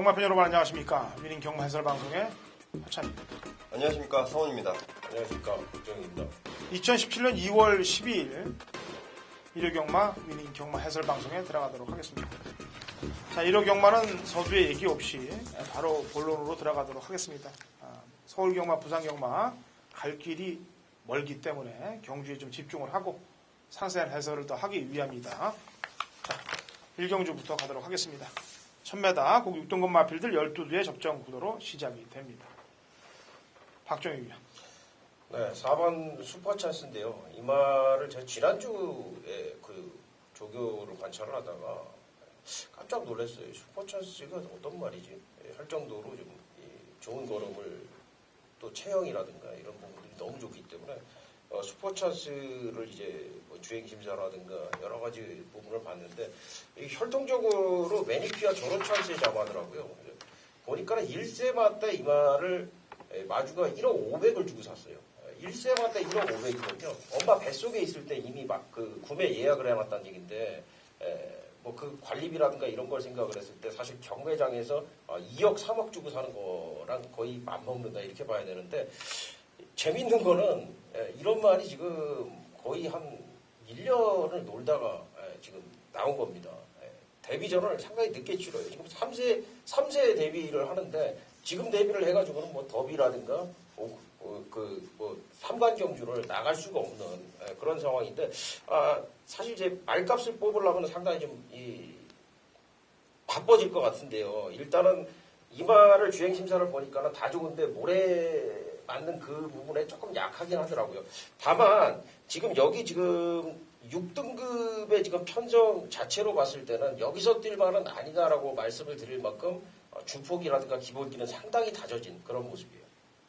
경마팬 여러분 안녕하십니까. 위닝 경마 해설방송의 하찬입니다. 안녕하십니까. 성원입니다. 안녕하십니까. 국정입니다. 2017년 2월 12일 일요경마 위닝 경마 해설방송에 들어가도록 하겠습니다. 자, 일요경마는 서두에 얘기 없이 바로 본론으로 들어가도록 하겠습니다. 서울경마, 부산경마 갈 길이 멀기 때문에 경주에 좀 집중을 하고 상세한 해설을 더 하기 위함이다. 자, 1경주부터 가도록 하겠습니다. 1000m 국 6등급 마필들 12두의 접전 구도로 시작이 됩니다. 박정희 위원. 네, 4번 슈퍼찬스인데요. 이 말을 제가 지난주에 그 조교를 관찰을 하다가 깜짝 놀랐어요. 슈퍼찬스가 어떤 말이지? 할 정도로 좀 좋은 걸음을 또 체형이라든가 이런 부분들이 너무 좋기 때문에 슈퍼찬스를 이제 뭐 주행심사라든가 여러 가지 부분을 봤는데 혈통적으로 매니큐어 졸업 찬스에 잡아하더라고요. 보니까는 1세마다 이 말을 마주가 1억 500을 주고 샀어요. 1세마다 1억 500이거든요. 엄마 뱃속에 있을 때 이미 막 그 구매 예약을 해놨다는 얘기인데 뭐 그 관리비라든가 이런 걸 생각을 했을 때 사실 경매장에서 2억 3억 주고 사는 거랑 거의 맞먹는다 이렇게 봐야 되는데 재밌는 거는 이런 말이 지금 거의 한 1년을 놀다가 지금 나온 겁니다. 데뷔전을 상당히 늦게 치러요. 지금 3세 데뷔를 하는데 지금 데뷔를 해가지고는 뭐 더비라든가 뭐 삼관경주를 나갈 수가 없는 그런 상황인데 사실 이제 말값을 뽑으려면 상당히 좀 바빠질 것 같은데요. 일단은 이 말을 주행심사를 보니까는 다 좋은데 모래 맞는 그 부분에 조금 약하긴 하더라고요. 다만 지금 여기 지금 6등급의 지금 편성 자체로 봤을 때는 여기서 뛸 만은 아니다라고 말씀을 드릴 만큼 주폭이라든가 기본기는 상당히 다져진 그런 모습이에요.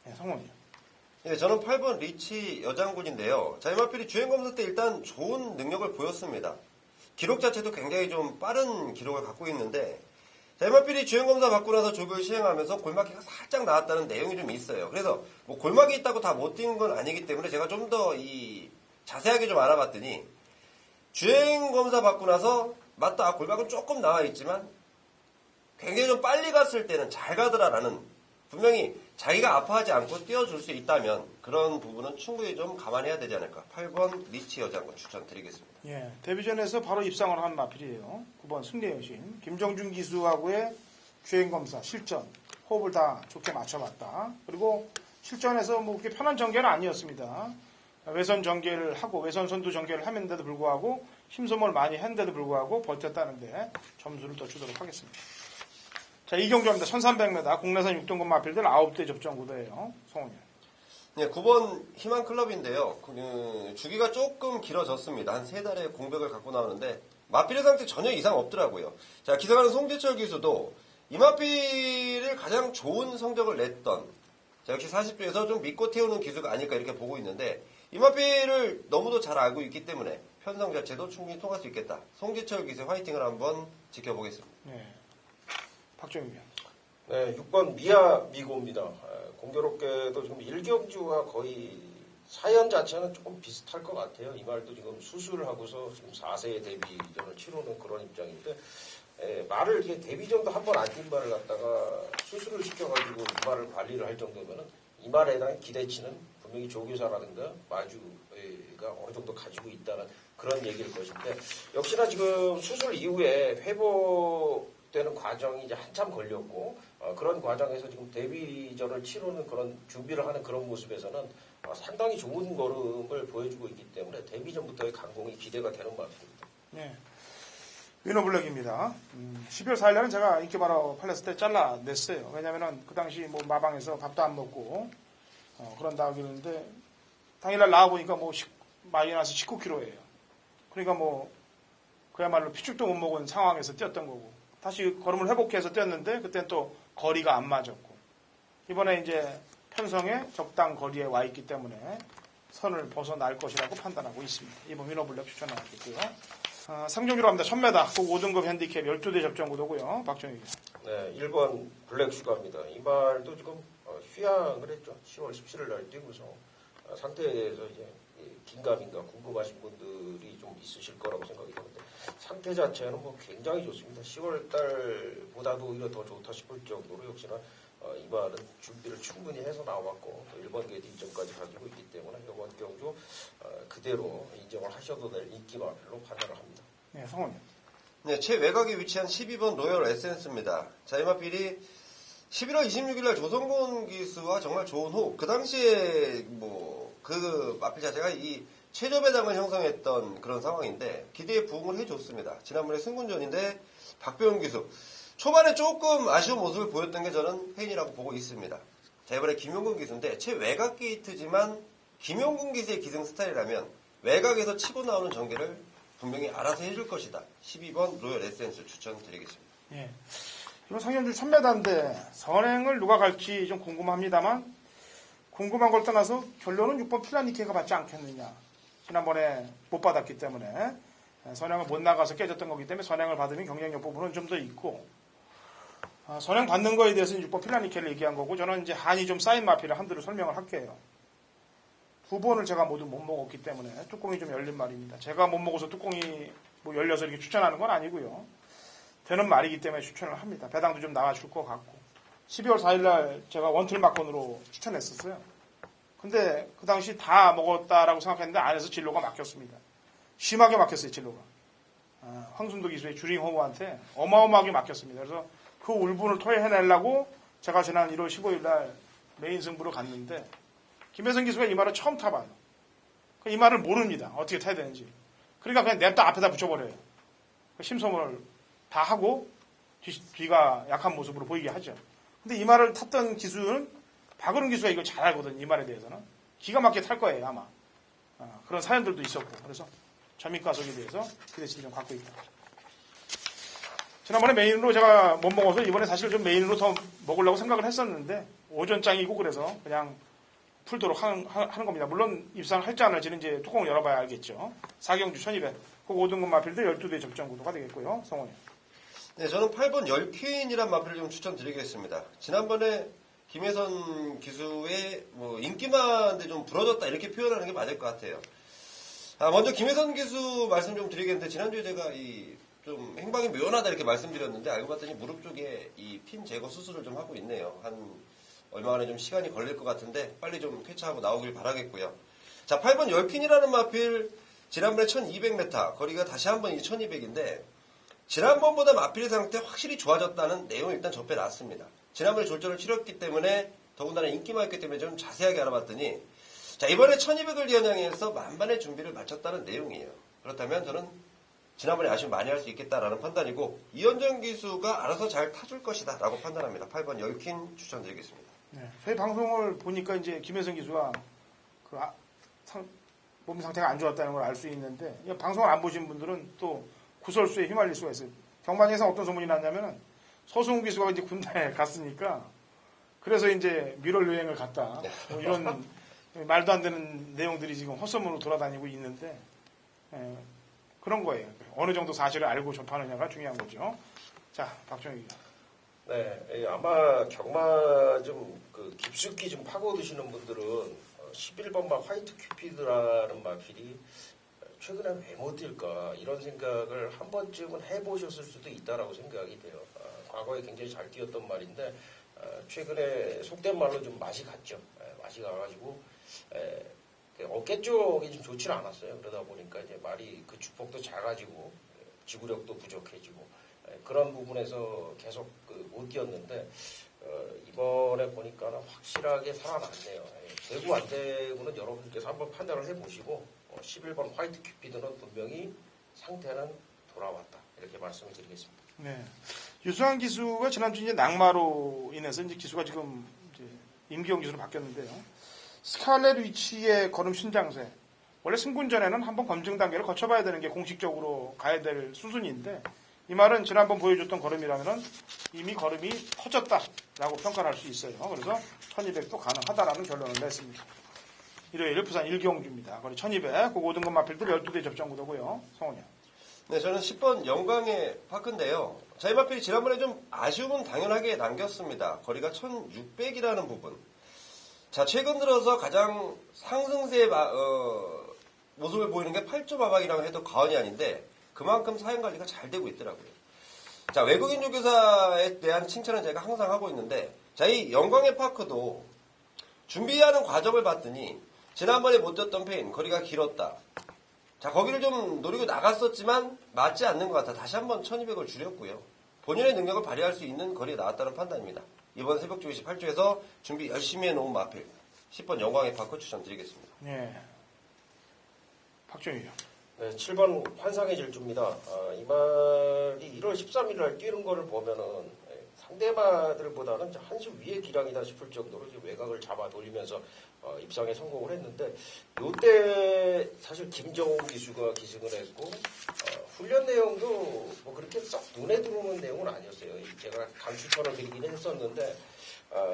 네, 성원이요. 네, 저는 8번 리치 여장군인데요. 자, 이 마필이 주행검사 때 일단 좋은 능력을 보였습니다. 기록 자체도 굉장히 좀 빠른 기록을 갖고 있는데 자, 이 마필이 주행검사 받고 나서 조교를 시행하면서 골막기가 살짝 나왔다는 내용이 좀 있어요. 그래서 뭐 골막이 있다고 다 못 뛴 건 아니기 때문에 제가 좀 더 자세하게 좀 알아봤더니 주행검사 받고 나서 맞다 골막은 조금 나와 있지만 굉장히 좀 빨리 갔을 때는 잘 가더라라는 분명히 자기가 아파하지 않고 뛰어줄 수 있다면 그런 부분은 충분히 좀 감안해야 되지 않을까. 8번 리치 여장군 추천드리겠습니다. 예, 데뷔전에서 바로 입상을 한 마필이에요. 9번 승리여신 김정준 기수하고의 주행검사 실전 호흡을 다 좋게 맞춰봤다. 그리고 실전에서 뭐 그렇게 편한 전개는 아니었습니다. 외선 전개를 하고 외선 선두 전개를 하면서도 불구하고 힘소모를 많이 했는데도 불구하고 버텼다는데 점수를 더 주도록 하겠습니다. 자, 이경주입니다. 1300m 국내선 6등급 마필들 9대 접전 구도예요. 송은이. 네, 9번 희망클럽인데요. 주기가 조금 길어졌습니다. 한 3달의 공백을 갖고 나오는데 마필의 상태 전혀 이상 없더라고요. 자, 기사가는 송재철 기수도 이 마필을 가장 좋은 성적을 냈던 자, 역시 40주에서 좀 믿고 태우는 기수가 아닐까 이렇게 보고 있는데 이 마필을 너무도 잘 알고 있기 때문에 편성 자체도 충분히 통할 수 있겠다. 송재철 기수의 화이팅을 한번 지켜보겠습니다. 네. 박정희 위원. 네, 6번 미고입니다. 공교롭게도 지금 1경주와 거의 사연 자체는 조금 비슷할 것 같아요. 이 말도 지금 수술을 하고서 지금 4세 데뷔전을 치르는 그런 입장인데 말을 이게 데뷔전도 한 번 안 뛴 말을 갖다가 수술을 시켜가지고 이 말을 관리를 할 정도면은 이 말에 대한 기대치는 분명히 조교사라든가 마주가 어느 정도 가지고 있다는 그런 얘기일 것인데 역시나 지금 수술 이후에 회복되는 과정이 이제 한참 걸렸고 그런 과정에서 지금 데뷔전을 치르는 그런 준비를 하는 그런 모습에서는 상당히 좋은 걸음을 보여주고 있기 때문에 데뷔전부터의 강공이 기대가 되는 것 같습니다. 네. 위너블랙입니다. 12월 4일날은 제가 인기바로 팔렸을 때 잘라냈어요. 왜냐면은 그 당시 뭐 마방에서 밥도 안 먹고 그런다 하길는데 당일날 나와보니까 뭐 마이너스 19kg예요. 그러니까 뭐 그야말로 피죽도 못 먹은 상황에서 뛰었던 거고 다시 걸음을 회복해서 뛰었는데 그때는 또 거리가 안 맞았고 이번에 이제 편성에 적당 거리에 와 있기 때문에 선을 벗어날 것이라고 판단하고 있습니다. 이번 위너블랙 추천하겠고요. 3경주로 갑니다. 1000m 꼭 5등급 핸디캡 12대 접전 구도고요. 박정희 기자. 네, 1번 블랙슈가입니다. 이 말도 지금 휴양을 했죠. 10월 17일 날 뛰고서 상태에서 이제 긴가민가 궁금하신 분들이 좀 있으실 거라고 생각이 드는데 상태 자체는 뭐 굉장히 좋습니다. 10월 달보다도 오히려 더 좋다 싶을 정도로 역시나 이마는 준비를 충분히 해서 나왔고 또 1번 게이트 인정까지 가지고 있기 때문에 이번 경주 그대로 인정을 하셔도 될 인기마필로 판단을 합니다. 네, 성훈님. 네, 최외곽에 위치한 12번 로열 에센스입니다. 자, 이마필이 11월 26일 날 조성곤 기수와 정말 좋은 호흡. 그 당시에 그 마필 자체가 이 최저 배당을 형성했던 그런 상황인데 기대에 부응을 해줬습니다. 지난번에 승군전인데 박병훈 기수 초반에 조금 아쉬운 모습을 보였던 게 저는 팬이라고 보고 있습니다. 자, 이번에 김용근 기수인데 최외곽 게이트지만 김용근 기수의 기승 스타일이라면 외곽에서 치고 나오는 전개를 분명히 알아서 해줄 것이다. 12번 로열 에센스 추천드리겠습니다. 예. 이번 상현주 1000m인데 선행을 누가 갈지 좀 궁금합니다만 궁금한 걸 떠나서 결론은 6번 필라니케가 받지 않겠느냐. 지난번에 못 받았기 때문에 선행을 못 나가서 깨졌던 거기 때문에 선행을 받으면 경쟁력 부분은 좀 더 있고 선행 받는 거에 대해서는 6번 필라니케를 얘기한 거고 저는 이제 한이 좀 쌓인 마피를 한두로 설명을 할게요. 두 번을 제가 모두 못 먹었기 때문에 뚜껑이 좀 열린 말입니다. 제가 못 먹어서 뚜껑이 열려서 이렇게 추천하는 건 아니고요. 되는 말이기 때문에 추천을 합니다. 배당도 좀 나와줄 것 같고 12월 4일날 제가 원틀 막건으로 추천했었어요. 근데 그 당시 다 먹었다라고 생각했는데 안에서 진로가 막혔습니다. 심하게 막혔어요. 진로가. 황순도 기수의 주링 호우한테 어마어마하게 막혔습니다. 그래서 그 울분을 토해내려고 제가 지난 1월 15일날 메인 승부로 갔는데 김혜성 기수가 이 말을 처음 타봐요. 이 말을 모릅니다. 어떻게 타야 되는지. 그러니까 그냥 냅다 앞에다 붙여버려요. 심소문을 다 하고 뒤가 약한 모습으로 보이게 하죠. 근데 이 말을 탔던 기수는 박은훈 기수가 이걸 잘 알거든요. 이 말에 대해서는. 기가 막히게 탈 거예요. 아마. 그런 사연들도 있었고. 그래서 점입가속에 대해서 기대치를 좀 갖고 있다. 지난번에 메인으로 제가 못 먹어서 이번에 사실 좀 메인으로 더 먹으려고 생각을 했었는데 오전장이고 그래서 그냥 풀도록 하는 겁니다. 물론 입상을 할지 안 할지는 이제 뚜껑을 열어봐야 알겠죠. 4경주 1200. 그 5등급 마필도 12대 접전 구도가 되겠고요. 성원이. 네, 저는 8번 열퀸이란 마필을 좀 추천드리겠습니다. 지난번에 김혜선 기수의 인기만데 좀 부러졌다 이렇게 표현하는 게 맞을 것 같아요. 먼저 김혜선 기수 말씀 좀 드리겠는데 지난주에 제가 좀 행방이 묘연하다 이렇게 말씀드렸는데 알고 봤더니 무릎 쪽에 이 핀 제거 수술을 좀 하고 있네요. 얼마 안에 좀 시간이 걸릴 것 같은데 빨리 좀 쾌차하고 나오길 바라겠고요. 자, 8번 열퀸이라는 마필 지난번에 1200m 거리가 다시 한번 1200인데 지난번보다 마필 상태 확실히 좋아졌다는 내용을 일단 접해놨습니다. 지난번에 졸전을 치렀기 때문에 더군다나 인기가 있기 때문에 좀 자세하게 알아봤더니 자, 이번에 1200을 겨냥해서 만반의 준비를 마쳤다는 내용이에요. 그렇다면 저는 지난번에 아쉬움 많이 할 수 있겠다라는 판단이고 이현정 기수가 알아서 잘 타줄 것이다 라고 판단합니다. 8번 열퀸 추천드리겠습니다. 네, 저희 방송을 보니까 이제 김혜성 기수가 몸 상태가 안 좋았다는 걸 알 수 있는데 방송을 안 보신 분들은 또 구설수에 휘말릴 수가 있어요. 경마장에서 어떤 소문이 났냐면은 서승우 기수가 이제 군대에 갔으니까 그래서 이제 미럴 여행을 갔다. 이런 말도 안 되는 내용들이 지금 헛소문으로 돌아다니고 있는데 그런 거예요. 어느 정도 사실을 알고 접하느냐가 중요한 거죠. 자, 박정희 기자. 네, 아마 경마 좀 깊숙이 좀 파고드시는 분들은 11번마 화이트 큐피드라는 마필이 최근에 왜 못 뛸까 이런 생각을 한 번쯤은 해보셨을 수도 있다라고 생각이 돼요. 과거에 굉장히 잘 뛰었던 말인데 최근에 속된 말로 좀 맛이 갔죠. 맛이 가가지고 어깨 쪽이 좀 좋지는 않았어요. 그러다 보니까 이제 말이 그 주폭도 작아지고 지구력도 부족해지고 그런 부분에서 계속 못 뛰었는데 이번에 보니까 확실하게 살아났네요. 되고 안 되고는 여러분께서 한번 판단을 해보시고 11번 화이트 큐피드는 분명히 상태는 돌아왔다 이렇게 말씀을 드리겠습니다. 네, 유수환 기수가 지난주 이제 낙마로 인해서 이제 기수가 지금 이제 임기영 기수로 바뀌었는데요. 스칼렛 위치의 걸음 신장세. 원래 승군 전에는 한번 검증 단계를 거쳐봐야 되는 게 공식적으로 가야 될 수순인데 이 말은 지난번 보여줬던 걸음이라면은 이미 걸음이 터졌다라고 평가를 할 수 있어요. 그래서 1200도 가능하다라는 결론을 냈습니다. 일요일 부산 일경주입니다. 거리 1200, 그 5등급 마필도 12대 접전 구도고요. 성훈이요. 네, 저는 10번 영광의 파크인데요. 저희 마필이 지난번에 좀 아쉬움은 당연하게 남겼습니다. 거리가 1600이라는 부분. 자, 최근 들어서 가장 상승세에 모습을 보이는 게 8조 마방이라고 해도 과언이 아닌데 그만큼 사연 관리가 잘 되고 있더라고요. 자, 외국인 조교사에 대한 칭찬은 제가 항상 하고 있는데, 자, 이 영광의 파크도 준비하는 과정을 봤더니 지난번에 못 뛰었던 페인 거리가 길었다. 자, 거기를 좀 노리고 나갔었지만 맞지 않는 것 같아 다시 한번 1200을 줄였고요. 본인의 능력을 발휘할 수 있는 거리에 나왔다는 판단입니다. 이번 새벽조 28조에서 준비 열심히 해놓은 마필 10번 영광의 파크 추천드리겠습니다. 예. 박정희요. 네, 7번 환상의 질주입니다. 이 말이 1월 13일 날 뛰는 거를 보면은 상대마들보다는 한수 위의 기량이다 싶을 정도로 외곽을 잡아 돌리면서 입상에 성공을 했는데, 요때 사실 김정훈 기수가 기승을 했고, 훈련 내용도 뭐 그렇게 썩 눈에 들어오는 내용은 아니었어요. 제가 강추천을 드리긴 했었는데,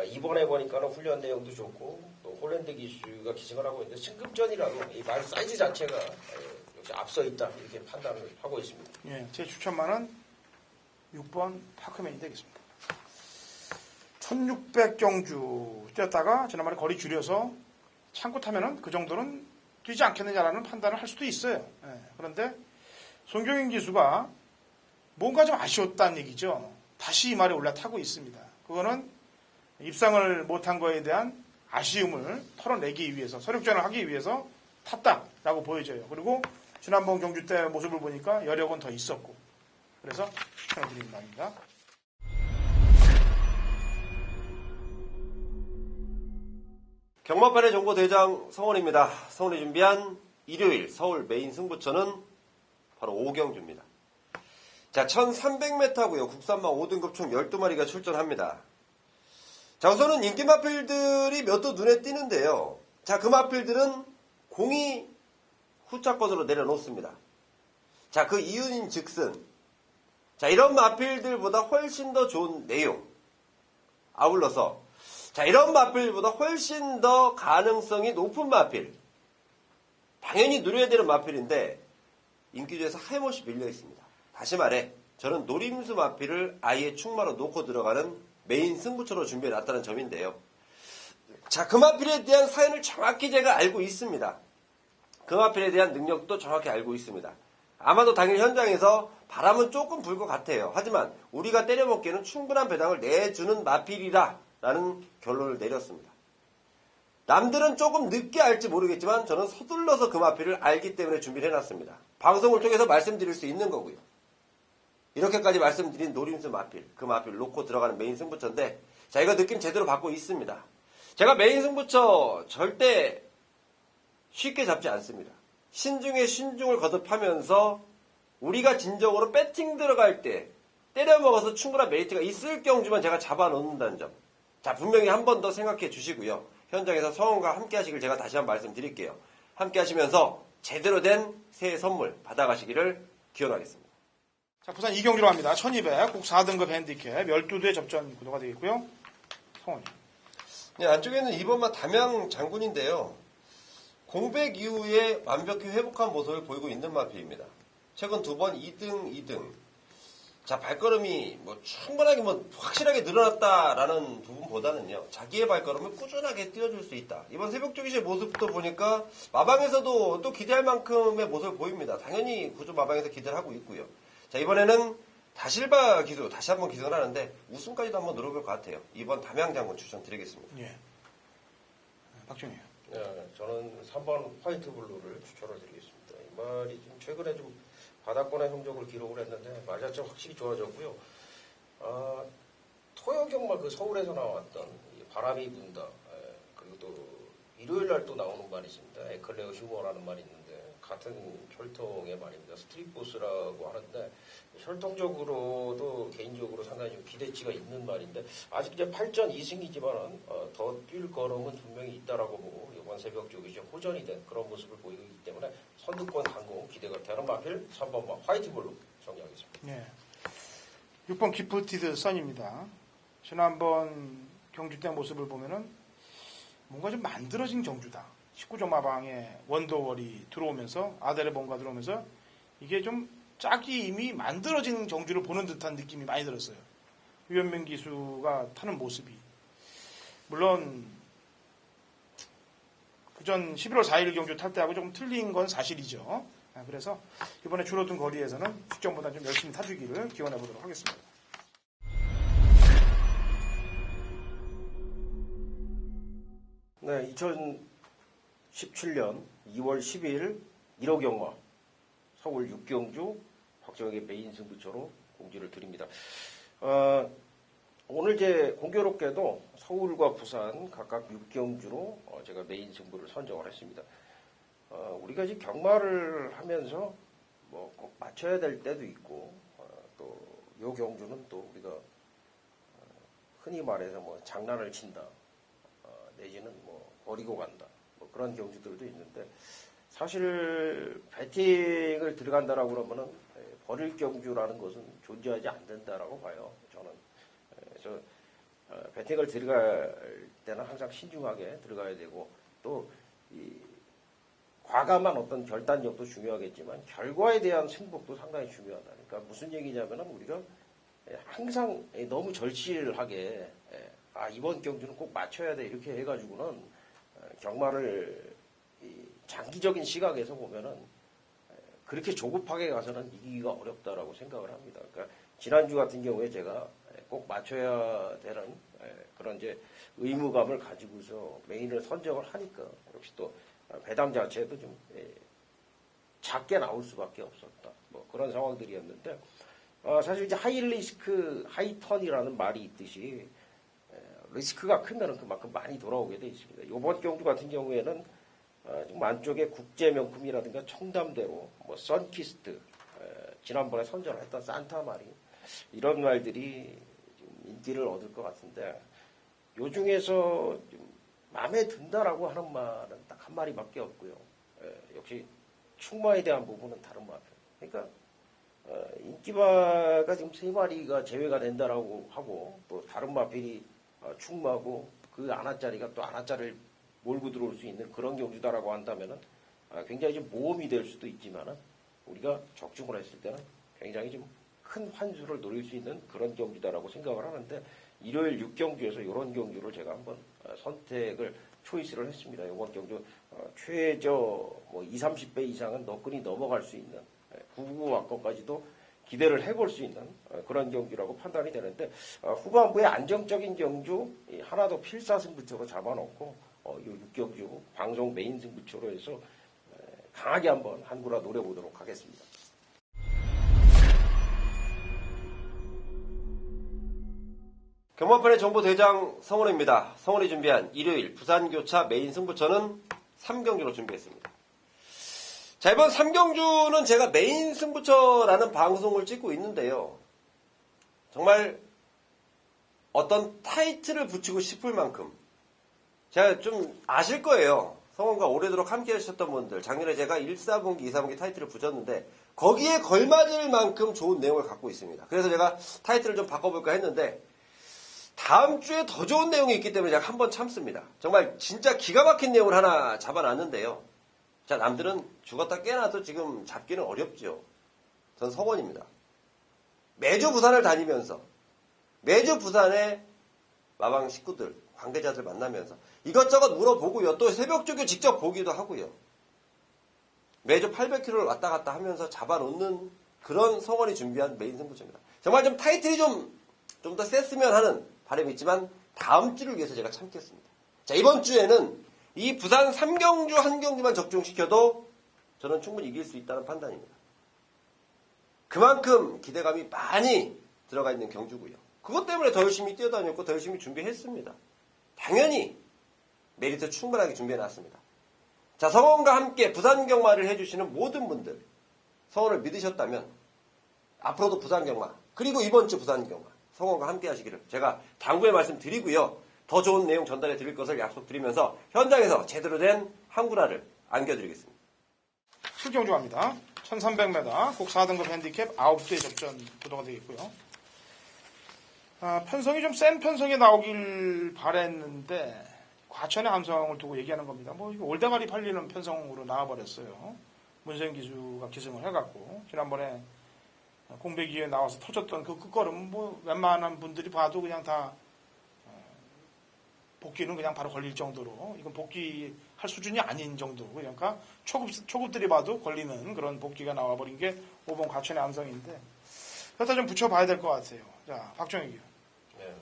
이번에 보니까는 훈련 내용도 좋고, 또 홀랜드 기수가 기승을 하고 있는데, 승급전이라고 이 말 사이즈 자체가 역시 앞서 있다, 이렇게 판단을 하고 있습니다. 예, 제 추천만은 6번 파크맨이 되겠습니다. 1600경주 뛰었다가 지난번에 거리 줄여서 참고 타면은 그 정도는 뛰지 않겠느냐라는 판단을 할 수도 있어요. 예, 그런데 손경인 기수가 뭔가 좀 아쉬웠다는 얘기죠. 다시 이 말에 올라타고 있습니다. 그거는 입상을 못한 거에 대한 아쉬움을 털어내기 위해서, 서륙전을 하기 위해서 탔다라고 보여져요. 그리고 지난번 경주 때 모습을 보니까 여력은 더 있었고, 그래서 추천해드리는 바입니다. 경마판의 정보대장 성원입니다. 성원이 준비한 일요일 서울 메인 승부처는 바로 5경주입니다. 자, 1300m고요. 국산마 5등급 총 12마리가 출전합니다. 자, 우선은 인기 마필들이 몇 도 눈에 띄는데요. 자, 그 마필들은 공이 후차권으로 내려놓습니다. 자, 그 이유인 즉슨, 자, 이런 마필들보다 훨씬 더 좋은 내용, 아울러서, 자, 이런 마필보다 훨씬 더 가능성이 높은 마필, 당연히 누려야 되는 마필인데 인기주에서 하염없이 밀려 있습니다. 다시 말해, 저는 노림수 마필을 아예 충마로 놓고 들어가는 메인 승부처로 준비해놨다는 점인데요. 자, 그 마필에 대한 사연을 정확히 제가 알고 있습니다. 그 마필에 대한 능력도 정확히 알고 있습니다. 아마도 당일 현장에서 바람은 조금 불 것 같아요. 하지만 우리가 때려먹기에는 충분한 배당을 내주는 마필이라 라는 결론을 내렸습니다. 남들은 조금 늦게 알지 모르겠지만 저는 서둘러서 그 마필을 알기 때문에 준비를 해놨습니다. 방송을 통해서 말씀드릴 수 있는 거고요. 이렇게까지 말씀드린 노림수 마필, 그 마필을 놓고 들어가는 메인 승부처인데, 자, 이거 느낌 제대로 받고 있습니다. 제가 메인 승부처 절대 쉽게 잡지 않습니다. 신중에 신중을 거듭하면서 우리가 진정으로 배팅 들어갈 때 때려먹어서 충분한 메리트가 있을 경주만 제가 잡아놓는다는 점. 자, 분명히 한 번 더 생각해 주시고요. 현장에서 성원과 함께 하시길 제가 다시 한번 말씀드릴게요. 함께 하시면서 제대로 된 새해 선물 받아가시기를 기원하겠습니다. 자, 부산 2경주로 갑니다. 1200, 국 4등급 핸디캡, 12대 접전 구도가 되겠고요. 성원이. 네, 안쪽에는 2번마 담양 장군인데요. 공백 이후에 완벽히 회복한 모습을 보이고 있는 마필입니다. 최근 2번 2등. 자, 발걸음이 충분하게 확실하게 늘어났다라는 부분보다는요, 자기의 발걸음을 꾸준하게 띄워줄 수 있다. 이번 새벽조기시의 모습도 보니까 마방에서도 또 기대할 만큼의 모습을 보입니다. 당연히 구조 마방에서 기대를 하고 있고요. 자, 이번에는 다실바 기수 다시 한번 기승을 하는데 우승까지도 한번 노려볼 것 같아요. 이번 담양장군 추천드리겠습니다. 예. 박정희. 네, 저는 3번 화이트 블루를 추천을 드리겠습니다. 이 말이 좀 최근에 좀 바닥권의 성적을 기록을 했는데 말 자체가 확실히 좋아졌고요. 토요경마 그 서울에서 나왔던 바람이 분다. 그리고 또 일요일 날 또 나오는 말이 있습니다. 에클레어 휴머라는 말이 있는데 같은 혈통의 말입니다. 스트릿보스라고 하는데 혈통적으로도 개인적으로 상당히 좀 기대치가 있는 말인데 아직 이제 8전 2승이지만은 더 뛸 걸음은 분명히 있다라고 보고 이번 새벽 쪽이 좀 호전이 된 그런 모습을 보이기 때문에 선두권 강공 기대가 되는 마필 3번 화이트블루 정리하겠습니다. 예. 6번 기프티드 선입니다. 지난번 경주 때 모습을 보면은 뭔가 좀 만들어진 경주다. 19점 마방에 원더월이 들어오면서 아델레본가 들어오면서 이게 좀 짝이 이미 만들어진 경주를 보는 듯한 느낌이 많이 들었어요. 유현민 기수가 타는 모습이. 물론 그전 11월 4일 경주 탈 때하고 조금 틀린 건 사실이죠. 그래서 이번에 줄어든 거리에서는 직전보다 좀 열심히 타주기를 기원해 보도록 하겠습니다. 네, 2017년 2월 10일 1호 경마 서울 6경주 박정혁의 메인 승부처로 공지를 드립니다. 오늘 제 공교롭게도 서울과 부산 각각 6경주로 제가 메인 승부를 선정을 했습니다. 우리가 이제 경마를 하면서 뭐 꼭 맞춰야 될 때도 있고 또 요 경주는 또 우리가 흔히 말해서 뭐 장난을 친다 내지는 뭐 버리고 간다 뭐 그런 경주들도 있는데 사실 배팅을 들어간다라고 그러면은 버릴 경주라는 것은 존재하지 않는다라고 봐요. 저는 그래서 배팅을 들어갈 때는 항상 신중하게 들어가야 되고 또 이 과감한 어떤 결단력도 중요하겠지만 결과에 대한 승복도 상당히 중요하다. 그러니까 무슨 얘기냐면은 우리가 항상 너무 절실하게 이번 경주는 꼭 맞춰야 돼 이렇게 해가지고는 경마를 장기적인 시각에서 보면은 그렇게 조급하게 가서는 이기기가 어렵다라고 생각을 합니다. 그러니까 지난주 같은 경우에 제가 꼭 맞춰야 되는 그런 이제 의무감을 가지고서 메인을 선정을 하니까 역시 또 배당 자체도 좀 작게 나올 수밖에 없었다. 뭐 그런 상황들이었는데 사실 이제 하이 리스크 하이 턴이라는 말이 있듯이 리스크가 크면은 그만큼 많이 돌아오게 돼 있습니다. 이번 경주 같은 경우에는 좀 안쪽에 국제 명품이라든가 청담대로 뭐 선키스트 지난번에 선전했던 산타마리 이런 말들이 좀 인기를 얻을 것 같은데 요 중에서 좀 마음에 든다라고 하는 말은 딱 한 마리밖에 없고요. 역시 충마에 대한 부분은 다른 것 같아요. 그러니까 인기마가 지금 3마리가 제외가 된다라고 하고 또 다른 마필이 충마고 그 아나짜리가 또 아나짜리를 몰고 들어올 수 있는 그런 경주다라고 한다면은 굉장히 좀 모험이 될 수도 있지만은 우리가 적중을 했을 때는 굉장히 좀 큰 환수를 노릴 수 있는 그런 경주다라고 생각을 하는데 일요일 6경주에서 이런 경주를 제가 한번 선택을 초이스를 했습니다. 이번 경주 최저 뭐 20, 30배 이상은 너끈히 넘어갈 수 있는 99왕권까지도 기대를 해볼 수 있는 그런 경주라고 판단이 되는데 후반부에 안정적인 경주 하나 더 필사승부처로 잡아놓고 이 6경주 방송 메인 승부처로 해서 강하게 한번 한구라 노려보도록 하겠습니다. 경마판의 정보대장 성원입니다. 성원이 준비한 일요일 부산교차 메인 승부처는 3경주로 준비했습니다. 자, 이번 3경주는 제가 메인 승부처라는 방송을 찍고 있는데요. 정말 어떤 타이틀을 붙이고 싶을 만큼 제가 좀 아실 거예요. 성원과 오래도록 함께 하셨던 분들 작년에 제가 1사분기, 2사분기 타이틀을 붙였는데 거기에 걸맞을 만큼 좋은 내용을 갖고 있습니다. 그래서 제가 타이틀을 좀 바꿔볼까 했는데 다음 주에 더 좋은 내용이 있기 때문에 제가 한번 참습니다. 정말 진짜 기가 막힌 내용을 하나 잡아놨는데요. 자, 남들은 죽었다 깨어나도 지금 잡기는 어렵죠. 전 성원입니다. 매주 부산을 다니면서 매주 부산의 마방 식구들, 관계자들 만나면서 이것저것 물어보고요. 또 새벽조교 직접 보기도 하고요. 매주 800km를 왔다 갔다 하면서 잡아놓는 그런 성원이 준비한 메인 승부처입니다. 정말 좀 타이틀이 좀 더 셌으면 하는 바람이 있지만 다음 주를 위해서 제가 참겠습니다. 자, 이번 주에는 이 부산 3경주 한 경주만 적중시켜도 저는 충분히 이길 수 있다는 판단입니다. 그만큼 기대감이 많이 들어가 있는 경주고요. 그것 때문에 더 열심히 뛰어다녔고 더 열심히 준비했습니다. 당연히 메리트 충분하게 준비해놨습니다. 자, 성원과 함께 부산 경마를 해주시는 모든 분들 성원을 믿으셨다면 앞으로도 부산 경마 그리고 이번 주 부산 경마 성원과 함께 하시기를 제가 당부의 말씀 드리고요. 더 좋은 내용 전달해 드릴 것을 약속드리면서 현장에서 제대로 된 한구라를 안겨드리겠습니다. 7경주 갑니다. 1300m 꼭 4등급 핸디캡 9대 접전 구도가 되겠고요. 편성이 좀 센 편성이 나오길 바랬는데 과천의 함성을 두고 얘기하는 겁니다. 뭐 올대가리 팔리는 편성으로 나와버렸어요. 문세영 기수가 기승을 해갖고 지난번에 공백이에 나와서 터졌던 그 끝걸음 뭐 웬만한 분들이 봐도 그냥 다 복귀는 그냥 바로 걸릴 정도로 이건 복귀할 수준이 아닌 정도 그러니까 초급들이 봐도 걸리는 그런 복귀가 나와버린 게 5번 과천의 암성인데 여기다 좀 붙여봐야 될 것 같아요. 자, 박종혁 의원. 네.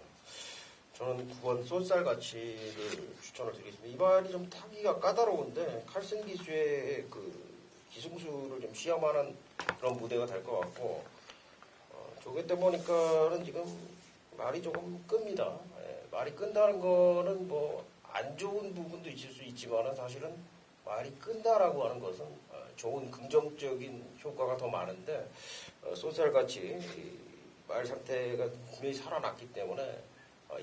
저는 9번 쏜살 가치를 추천을 드리겠습니다. 이 말이 좀 타기가 까다로운데 칼슨 기수의 그 기승수를 좀 시험하는 그런 무대가 될 것 같고 조개 때 보니까는 지금 말이 조금 끕니다. 말이 끈다는 거는 뭐 안 좋은 부분도 있을 수 있지만은 사실은 말이 끈다라고 하는 것은 좋은 긍정적인 효과가 더 많은데 쏜살같이 말 상태가 분명히 살아났기 때문에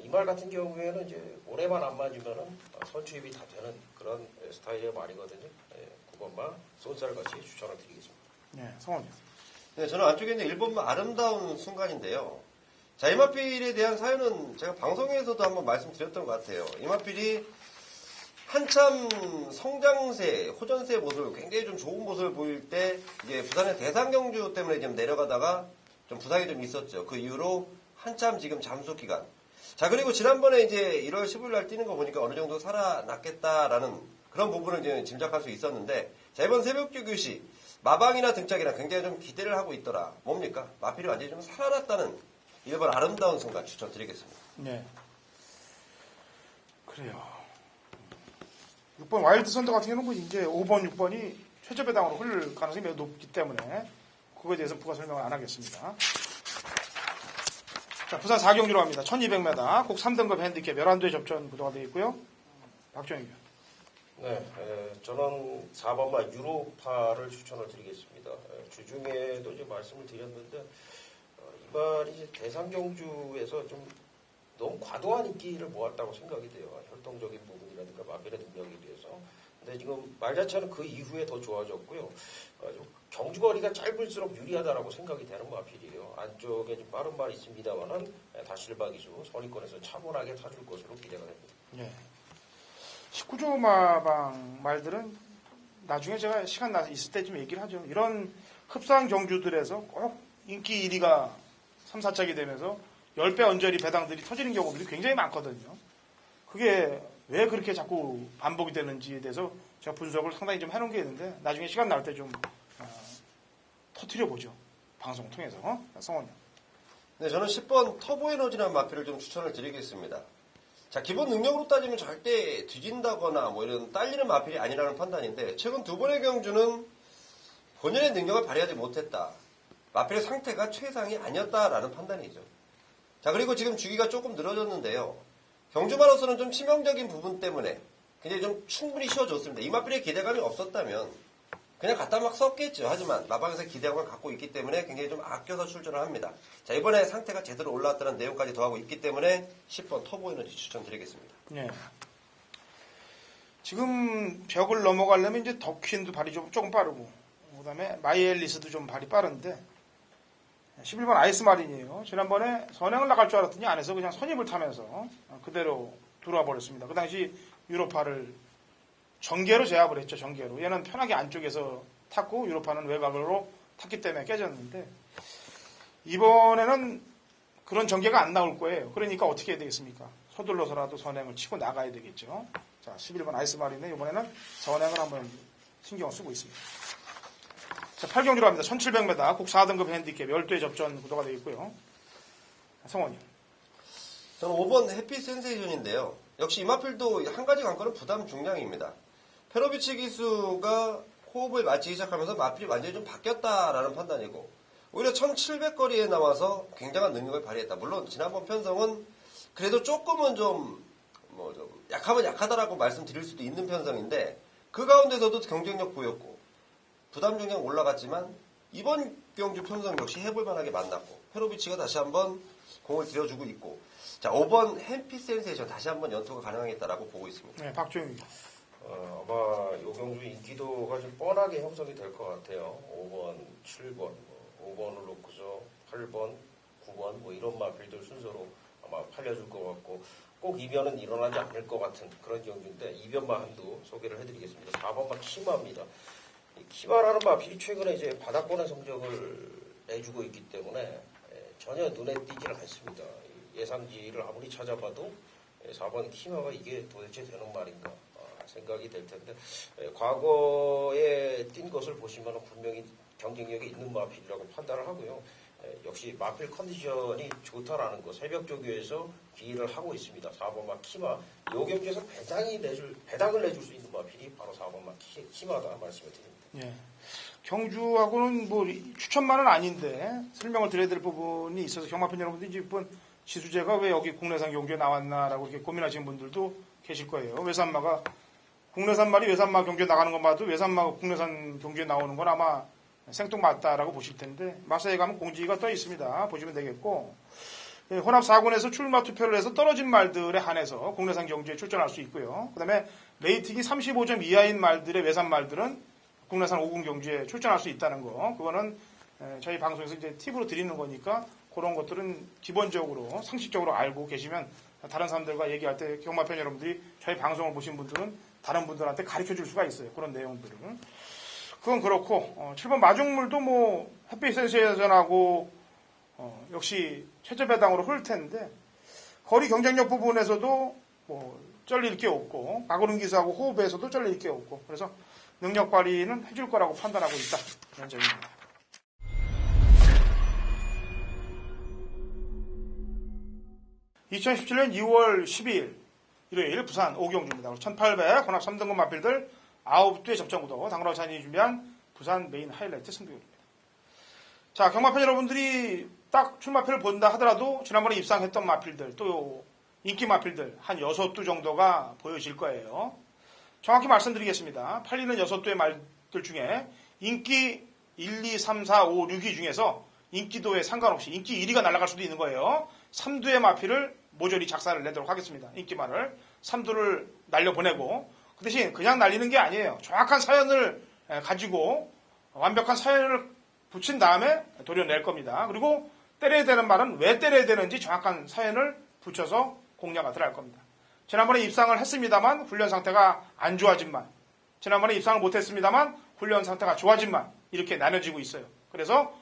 이 말 같은 경우에는 이제 올해만 안 맞으면은 선취입이 다 되는 그런 스타일의 말이거든요. 9번만 쏜살같이 추천을 드리겠습니다. 네, 성원님. 네, 저는 안쪽에 있는 1번만 아름다운 순간인데요. 자, 이마필에 대한 사연은 제가 방송에서도 한번 말씀드렸던 것 같아요. 이마필이 한참 성장세, 호전세 모습을 굉장히 좀 좋은 모습을 보일 때 이제 부산의 대상경주 때문에 좀 내려가다가 좀 부상이 좀 있었죠. 그 이후로 한참 지금 잠수 기간. 자, 그리고 지난번에 이제 1월 15일 날 뛰는 거 보니까 어느 정도 살아났겠다라는 그런 부분을 이제 짐작할 수 있었는데 자, 이번 새벽주 교시 마방이나 등짝이랑 굉장히 좀 기대를 하고 있더라. 뭡니까? 마필이 완전히 좀 살아났다는 1번 아름다운 순간 추천드리겠습니다. 네. 그래요. 6번 와일드 선더 같은 경우는 이제 5번, 6번이 최저배당으로 흘릴 가능성이 매우 높기 때문에 그거에 대해서 부가 설명을 안 하겠습니다. 자, 부산 4경주로 갑니다. 1200m, 꼭 3등급 핸디캡 11도의 접전 구도가 되어 있고요. 박정희 의원. 네, 저는 4번만 유로파를 추천을 드리겠습니다. 주중에도 이제 말씀을 드렸는데 이 말이 이제 대상경주에서 좀 너무 과도한 인기를 모았다고 생각이 돼요. 혈통적인 부분이라든가 마벨의 능력에 비해서. 근데 지금 말 자체는 그 이후에 더 좋아졌고요. 경주거리가 짧을수록 유리하다라고 생각이 되는 마필이에요. 안쪽에 좀 빠른 말이 있습니다만은 다실바 기수 선위권에서 차분하게 타줄 것으로 기대가 됩니다. 네. 19조 마방 말들은 나중에 제가 시간 있을 때 좀 얘기를 하죠. 이런 흡사한 경주들에서 꼭 인기 1위가 3, 4착이 되면서 10배 언저리 배당들이 터지는 경우들이 굉장히 많거든요. 그게 왜 그렇게 자꾸 반복이 되는지에 대해서 제가 분석을 상당히 좀 해놓은 게 있는데 나중에 시간 날 때 좀 터뜨려보죠. 방송을 통해서. 성원이요. 네, 저는 10번 터보에너지라는 마필을 좀 추천을 드리겠습니다. 자, 기본 능력으로 따지면 절대 뒤진다거나 뭐 이런 딸리는 마필이 아니라는 판단인데 최근 두 번의 경주는 본연의 능력을 발휘하지 못했다. 마필의 상태가 최상이 아니었다라는 판단이죠. 자, 그리고 지금 주기가 조금 늘어졌는데요. 경주마로서는 좀 치명적인 부분 때문에 굉장히 좀 충분히 쉬어줬습니다. 이 마필의 기대감이 없었다면 그냥 갖다 막 썼겠죠. 하지만 마방에서 기대감을 갖고 있기 때문에 굉장히 좀 아껴서 출전을 합니다. 자, 이번에 상태가 제대로 올라왔다는 내용까지 더하고 있기 때문에 10번 터보에너지 추천드리겠습니다. 네. 지금 벽을 넘어가려면 이제 덕퀸도 발이 조금 빠르고 그 다음에 마이엘리스도 좀 발이 빠른데 11번 아이스마린이에요. 지난번에 선행을 나갈 줄 알았더니 안에서 그냥 선입을 타면서 그대로 들어와 버렸습니다. 그 당시 유로파를 전개로 제압을 했죠. 전개로. 얘는 편하게 안쪽에서 탔고 유로파는 외곽으로 탔기 때문에 깨졌는데 이번에는 그런 전개가 안 나올 거예요. 그러니까 어떻게 해야 되겠습니까? 서둘러서라도 선행을 치고 나가야 되겠죠. 자, 11번 아이스마린은 이번에는 선행을 한번 신경을 쓰고 있습니다. 자, 8경주로 갑니다. 1700m, 국 4등급 핸디캡 12의 접전 구도가 되어 있고요. 성원님. 저는 5번 해피 센세이션인데요. 역시 이마필도 한 가지 관건은 부담 중량입니다. 페로비치 기수가 호흡을 맞추기 시작하면서 마필이 완전히 좀 바뀌었다라는 판단이고 오히려 1700거리에 나와서 굉장한 능력을 발휘했다. 물론 지난번 편성은 그래도 조금은 좀 약하면 약하다라고 말씀드릴 수도 있는 편성인데 그 가운데서도 경쟁력 보였고 부담 중량 올라갔지만 이번 경주 편성 역시 해볼 만하게 만났고 페로비치가 다시 한번 공을 들여주고 있고 자 5번 해피 센세이션 다시 한번 연투가 가능하겠다라고 보고 있습니다. 네, 박주영입니다. 아마 이 경주 인기도가 좀 뻔하게 형성이 될 것 같아요. 5번, 7번, 5번을 놓고서 8번, 9번 뭐 이런 마필들 순서로 아마 팔려줄 것 같고 꼭 이변은 일어나지 않을 것 같은 그런 경주인데 이변만 한두 소개를 해드리겠습니다. 4번만 키마입니다. 키마라는 마필이 최근에 이제 바닥권의 성적을 내주고 있기 때문에 전혀 눈에 띄지를 않습니다. 예상지를 아무리 찾아봐도 4번 키마가 이게 도대체 되는 말인가 생각이 될 텐데 과거에 뛴 것을 보시면 분명히 경쟁력이 있는 마필이라고 판단을 하고요. 역시 마필 컨디션이 좋다라는 거 새벽 조교에서 기인을 하고 있습니다. 4번 마 키마 이 경기에서 배당을 내줄 수 있는 마필이 바로 4번 마 키마다 말씀을 드립니다. 예. 경주하고는 뭐 추천만은 아닌데 설명을 드려야 될 부분이 있어서 경마팬 여러분들이 이번 지수제가 왜 여기 국내산 경주에 나왔나라고 이렇게 고민하시는 분들도 계실 거예요. 외산마가 국내산 말이 외산마 경주에 나가는 것 봐도 외산마가 국내산 경주에 나오는 건 아마 생뚱맞다라고 보실 텐데 마사에 가면 공지가 떠 있습니다. 보시면 되겠고 혼합 4군에서 출마 투표를 해서 떨어진 말들에 한해서 국내산 경주에 출전할 수 있고요. 그 다음에 레이팅이 35점 이하인 말들의 외산 말들은 국내산 5군 경주에 출전할 수 있다는 거. 그거는 저희 방송에서 이제 팁으로 드리는 거니까 그런 것들은 기본적으로 상식적으로 알고 계시면 다른 사람들과 얘기할 때 경마팬 여러분들이 저희 방송을 보신 분들은 다른 분들한테 가르쳐 줄 수가 있어요. 그런 내용들을. 그건 그렇고 7번 마중물도 뭐 햇빛 센세이션하고 역시 최저 배당으로 흐를 텐데 거리 경쟁력 부분에서도 뭐 쩔릴 게 없고 박오른 기수하고 호흡에서도 쩔릴 게 없고 그래서 능력 발휘는 해줄 거라고 판단하고 있다. 그런 점입니다. (2017년 2월 12일) 일요일 부산 오경주입니다. 1800 혼합 3등급 마필들 9대 접전구도 당구라찬이 준비한 부산 메인 하이라이트 승부입니다. 자, 경마팬 여러분들이 딱 출마표를 본다 하더라도 지난번에 입상했던 마필들 또 인기 마필들 한 6두 정도가 보여질 거예요. 정확히 말씀드리겠습니다. 팔리는 6두의 말들 중에 인기 1, 2, 3, 4, 5, 6위 중에서 인기도에 상관없이 인기 1위가 날아갈 수도 있는 거예요. 3두의 마필을 모조리 작사를 내도록 하겠습니다. 인기말을 3두를 날려보내고 그 대신 그냥 날리는 게 아니에요. 정확한 사연을 가지고 완벽한 사연을 붙인 다음에 도려낼 겁니다. 그리고 때려야 되는 말은 왜 때려야 되는지 정확한 사연을 붙여서 공략을 들어갈 겁니다. 지난번에 입상을 했습니다만 훈련 상태가 안 좋아진 말, 지난번에 입상을 못했습니다만 훈련 상태가 좋아진 말 이렇게 나눠지고 있어요. 그래서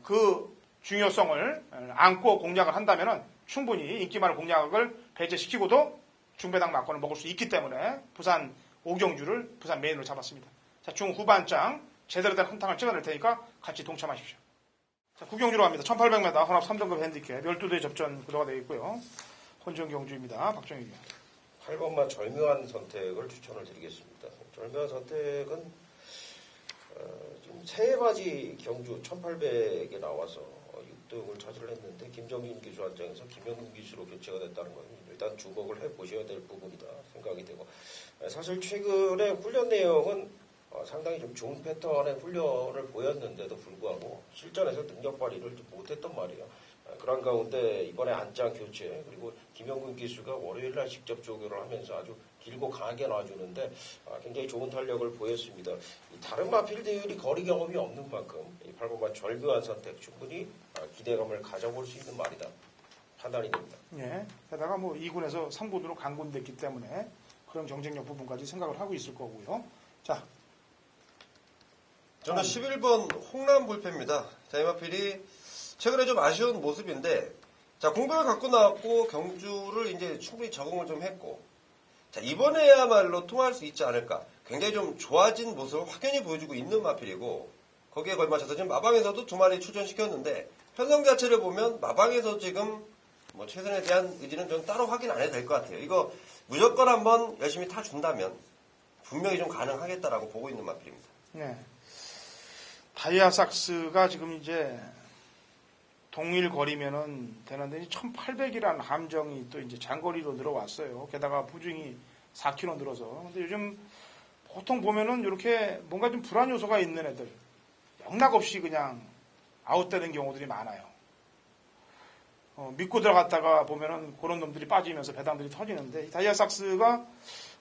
그 중요성을 안고 공략을 한다면 충분히 인기말 공략을 배제시키고도 중배당 막권을 먹을 수 있기 때문에 부산 오경주를 부산 메인으로 잡았습니다. 자, 중후반장 제대로 된 한탕을 찍어낼 테니까 같이 동참하십시오. 자, 구경주로 갑니다. 1800m 혼합 3등급 핸디캡 12대 접전 구도가 되어 있고요. 혼전 경주입니다. 박정희 위원. 8번만 절묘한 선택을 추천을 드리겠습니다. 절묘한 선택은 지금 새해맞이 경주 1800에 나와서 6등을 차지를 했는데 김정진 기수 한장에서 김영근 기수로 교체가 됐다는 건 일단 주목을 해보셔야 될 부분이다 생각이 되고 사실 최근에 훈련 내용은 상당히 좀 좋은 패턴의 훈련을 보였는데도 불구하고 실전에서 능력 발휘를 못했단 말이에요. 그런 가운데 이번에 안장 교체 그리고 김영근 기수가 월요일날 직접 조교를 하면서 아주 길고 강하게 놔주는데 굉장히 좋은 탄력을 보였습니다. 다른 마필들이 거리 경험이 없는 만큼 이 8번만 절묘한 선택 충분히 기대감을 가져볼 수 있는 말이다. 판단이 됩니다. 예. 게다가 뭐 2군에서 3군으로 강군됐기 때문에 그런 경쟁력 부분까지 생각을 하고 있을 거고요. 자. 저는 11번 홍남 불패입니다. 자, 이 마필이 최근에 좀 아쉬운 모습인데, 자, 공백을 갖고 나왔고, 경주를 이제 충분히 적응을 좀 했고, 자, 이번에야말로 통할 수 있지 않을까. 굉장히 좀 좋아진 모습을 확연히 보여주고 있는 마필이고, 거기에 걸맞춰서 지금 마방에서도 2마리 출전시켰는데, 편성 자체를 보면 마방에서 지금 뭐 최선에 대한 의지는 좀 따로 확인 안 해도 될 것 같아요. 이거 무조건 한번 열심히 타준다면, 분명히 좀 가능하겠다라고 보고 있는 마필입니다. 네. 다이아삭스가 지금 이제 동일 거리면은 되는데 1800이라는 함정이 또 이제 장거리로 늘어왔어요. 게다가 부중이 4km 늘어서. 근데 요즘 보통 보면은 이렇게 뭔가 좀 불안 요소가 있는 애들 영락 없이 그냥 아웃되는 경우들이 많아요. 믿고 들어갔다가 보면은 그런 놈들이 빠지면서 배당들이 터지는데 다이아삭스가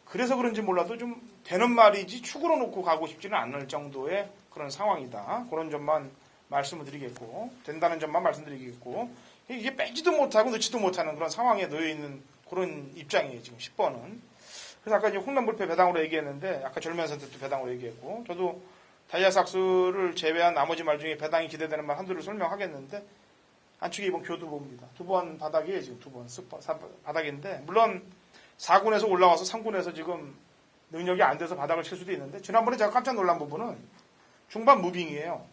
그래서 그런지 몰라도 좀 되는 말이지 축으로 놓고 가고 싶지는 않을 정도의 그런 상황이다. 그런 점만 말씀을 드리겠고 된다는 점만 말씀드리겠고 이게 빼지도 못하고 넣지도 못하는 그런 상황에 놓여있는 그런 입장이에요. 지금 10번은. 그래서 아까 이제 홍남불패 배당으로 얘기했는데 아까 절묘한 선택도 배당으로 얘기했고 저도 다이아삭스를 제외한 나머지 말 중에 배당이 기대되는 말 한두를 설명하겠는데 안쪽에 이번 교두보입니다. 두 번 바닥이에요. 지금 두 번 바닥인데 물론 4군에서 올라와서 3군에서 지금 능력이 안 돼서 바닥을 칠 수도 있는데 지난번에 제가 깜짝 놀란 부분은 중반 무빙이에요.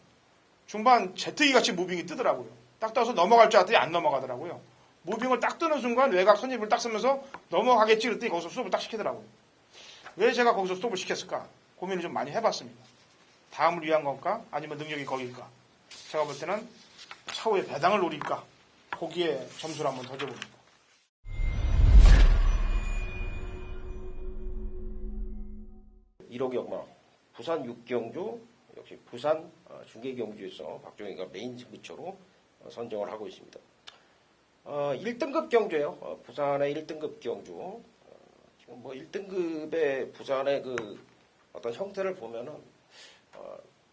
중반 제트기 같이 무빙이 뜨더라고요. 딱 떠서 넘어갈 줄 알았더니 안 넘어가더라고요. 무빙을 딱 뜨는 순간 외곽 선입을 딱 쓰면서 넘어가겠지 그랬더니 거기서 스톱을 딱 시키더라고요. 왜 제가 거기서 스톱을 시켰을까? 고민을 좀 많이 해봤습니다. 다음을 위한 건가? 아니면 능력이 거기일까? 제가 볼 때는 차후에 배당을 노릴까? 거기에 점수를 한번 더 줘봅니다. 일호경마 부산 6경주 역시 부산 중계경주에서 박종희가 메인 승부처로 선정을 하고 있습니다. 1등급 경주예요. 부산의 1등급 경주. 지금 뭐 1등급의 부산의 그 어떤 형태를 보면은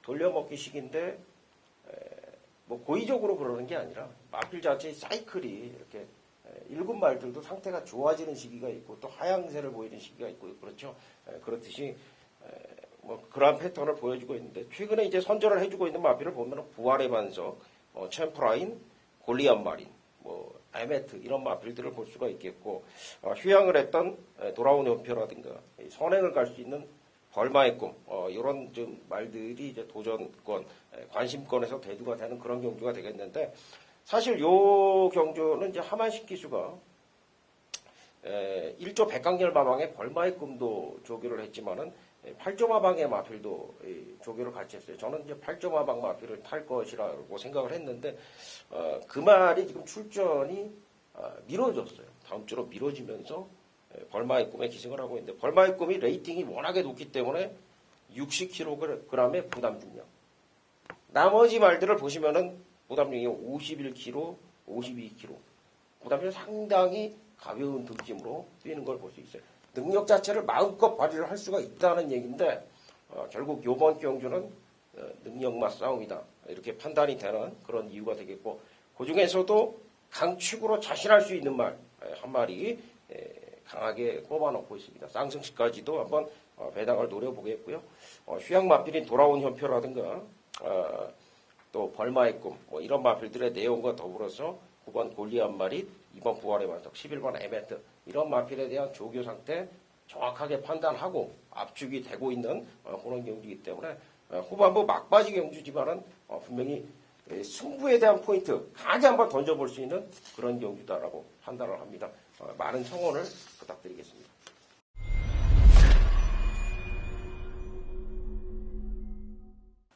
돌려먹기식인데 뭐 고의적으로 그러는 게 아니라 마필 자체의 사이클이 이렇게 1군 말들도 상태가 좋아지는 시기가 있고 또 하향세를 보이는 시기가 있고 그렇죠. 그렇듯이 뭐 그러한 패턴을 보여주고 있는데 최근에 이제 선전을 해주고 있는 마필을 보면 부활의 반석, 챔프라인, 골리앗 마린, 뭐 에메트 이런 마필들을 볼 수가 있겠고 휴양을 했던 돌아온 연표라든가 선행을 갈 수 있는 벌마의 꿈 이런 좀 말들이 이제 도전권, 관심권에서 대두가 되는 그런 경주가 되겠는데 사실 요 경주는 이제 하만식 기수가 1조 백강렬 마방에 벌마의 꿈도 조교를 했지만은 8조 마방의 마필도 조교를 같이 했어요. 저는 이제 8조 마방 마필을 탈 것이라고 생각을 했는데 그 말이 지금 출전이 미뤄졌어요. 다음 주로 미뤄지면서 벌마의 꿈에 기승을 하고 있는데 벌마의 꿈이 레이팅이 워낙에 높기 때문에 60kg의 부담 중량. 나머지 말들을 보시면은 부담 중량이 51kg, 52kg. 부담이 상당히 가벼운 등짐으로 뛰는 걸 볼 수 있어요. 능력 자체를 마음껏 발휘를 할 수가 있다는 얘기인데 결국 이번 경주는 능력맛 싸움이다. 이렇게 판단이 되는 그런 이유가 되겠고 그 중에서도 강축으로 자신할 수 있는 말 한 마리 강하게 꼽아놓고 있습니다. 쌍승시까지도 한번 배당을 노려보겠고요. 휴양 마필인 돌아온 현표라든가 또 벌마의 꿈 뭐 이런 마필들의 내용과 더불어서 9번 골리앗 마린, 2번 부활의 반석, 11번 에메트 이런 마필에 대한 조교 상태 정확하게 판단하고 압축이 되고 있는 그런 경주이기 때문에 후반부 막바지 경주지만은 분명히 승부에 대한 포인트 강하게 한번 던져볼 수 있는 그런 경주다라고 판단을 합니다. 많은 성원을 부탁드리겠습니다.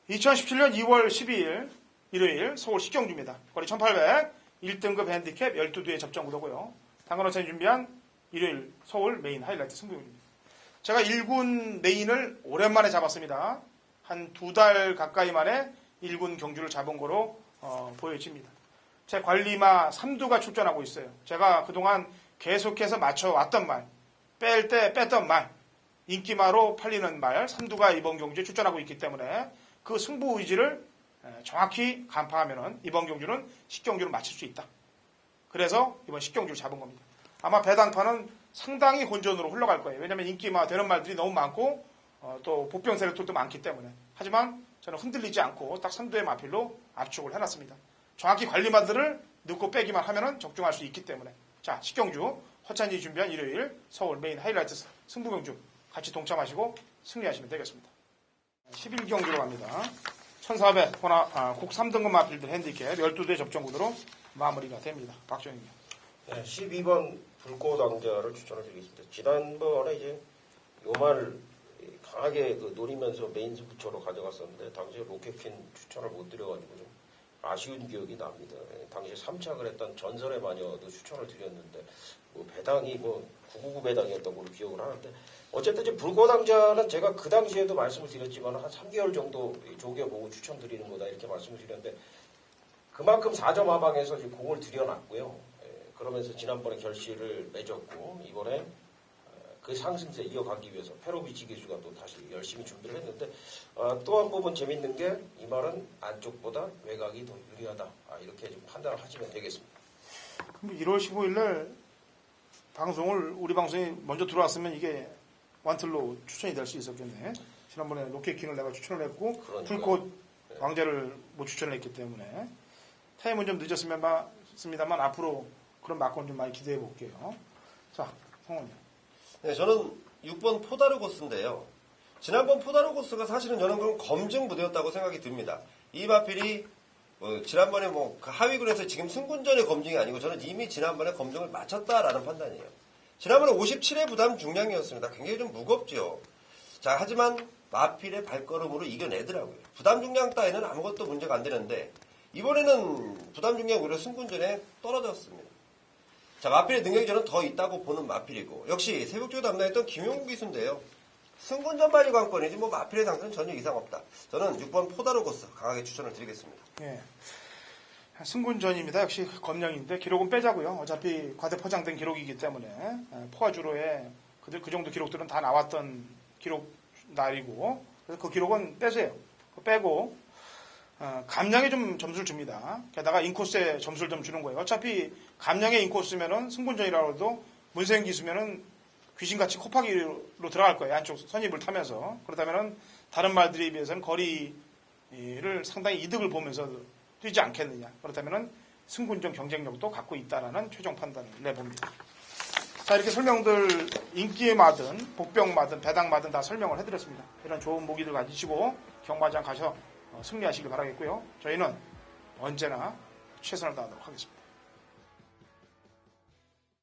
(2017년 2월 12일) 일요일 서울 식경주입니다. 거리 1800 1등급 핸디캡 12두의 접전구도고요. 당근호선이 준비한 일요일 서울 메인 하이라이트 승부입니다. 제가 1군 메인을 오랜만에 잡았습니다. 한 2달 가까이 만에 1군 경주를 잡은 거로 보여집니다. 제 관리마 3두가 출전하고 있어요. 제가 그동안 계속해서 맞춰왔던 말, 뺄 때 뺐던 말, 인기마로 팔리는 말 3두가 이번 경주에 출전하고 있기 때문에 그 승부 의지를 정확히 간파하면 이번 경주는 식경주를 마칠 수 있다. 그래서 이번 식경주를 잡은 겁니다. 아마 배당판은 상당히 혼전으로 흘러갈 거예요. 왜냐하면 인기마 되는 말들이 너무 많고 또 보병 세력들도 많기 때문에. 하지만 저는 흔들리지 않고 딱 3두의 마필로 압축을 해놨습니다. 정확히 관리마들을 넣고 빼기만 하면 적중할 수 있기 때문에. 자, 식경주 허찬이 준비한 일요일 서울 메인 하이라이트 승부경주 같이 동참하시고 승리하시면 되겠습니다. 11경주로 갑니다. 1400 곡 3등급 마필들 핸디캡 12대 접전구도로 마무리가 됩니다. 박정희입니다. 네, 12번 불꽃왕자를 추천을 드리겠습니다. 지난번에 이제 요말 강하게 노리면서 메인 승부처로 가져갔었는데 당시에 로켓킨 추천을 못 드려가지고 좀 아쉬운 기억이 납니다. 당시에 3착을 했던 전설의 마녀도 추천을 드렸는데 뭐 배당이 뭐 999 배당이었던 걸로 기억을 하는데 어쨌든 이제 불꽃왕자는 제가 그 당시에도 말씀을 드렸지만 한 3개월 정도 조겨보고 추천드리는 거다 이렇게 말씀을 드렸는데 그만큼 4점 하방에서 공을 들여놨고요. 그러면서 지난번에 결실을 맺었고 이번에 그 상승세 이어가기 위해서 페로비치 기수가 또 다시 열심히 준비를 했는데 또 한 부분 재밌는 게 이 말은 안쪽보다 외곽이 더 유리하다 이렇게 좀 판단을 하시면 되겠습니다. 그럼 1월 15일 날 방송을 우리 방송에 먼저 들어왔으면 이게 완틀로 추천이 될 수 있었겠네. 지난번에 로켓킹을 내가 추천을 했고 그러니까요. 불꽃 왕자를 못 추천을 했기 때문에 타임은 좀 늦었습니다만 앞으로 그런 막건 좀 많이 기대해 볼게요. 자, 성원님. 네, 저는 6번 포다르고스인데요. 지난번 포다르고스가 사실은 저는 그럼 검증 무대였다고 생각이 듭니다. 이 마필이 지난번에 그 하위군에서 지금 승군전의 검증이 아니고 저는 이미 지난번에 검증을 마쳤다라는 판단이에요. 지난번에 57의 부담 중량이었습니다. 굉장히 좀 무겁죠. 자, 하지만 마필의 발걸음으로 이겨내더라고요. 부담 중량 따위는 아무것도 문제가 안 되는데 이번에는 부담 중량 오히려 승군전에 떨어졌습니다. 자, 마필의 능력이 저는 더 있다고 보는 마필이고 역시 새벽주에 담당했던 김용국 기수인데요. 승군전 발휘 관건이지 마필의 상태는 전혀 이상 없다. 저는 6번 포다르고스 강하게 추천을 드리겠습니다. 예. 승군전입니다. 역시 검령인데 기록은 빼자고요. 어차피 과대 포장된 기록이기 때문에 포화주로에 그 정도 기록들은 다 나왔던 기록 날이고 그래서 그 기록은 빼세요. 빼고 감량에 좀 점수를 줍니다. 게다가 인코스에 점수를 좀 주는 거예요. 어차피 감량의 인코스면은 승군전이라고 해도 문세영 기수면은 귀신같이 코파기로 들어갈 거예요. 안쪽 선입을 타면서. 그렇다면은 다른 말들에 비해서는 거리를 상당히 이득을 보면서 뛰지 않겠느냐. 그렇다면은 승군전 경쟁력도 갖고 있다라는 최종 판단을 내봅니다. 자, 이렇게 설명들 인기의 마든 복병 마든 배당 마든 다 설명을 해드렸습니다. 이런 좋은 무기들 가지시고 경마장 가서 승리하시길 바라겠고요. 저희는 언제나 최선을 다하도록 하겠습니다.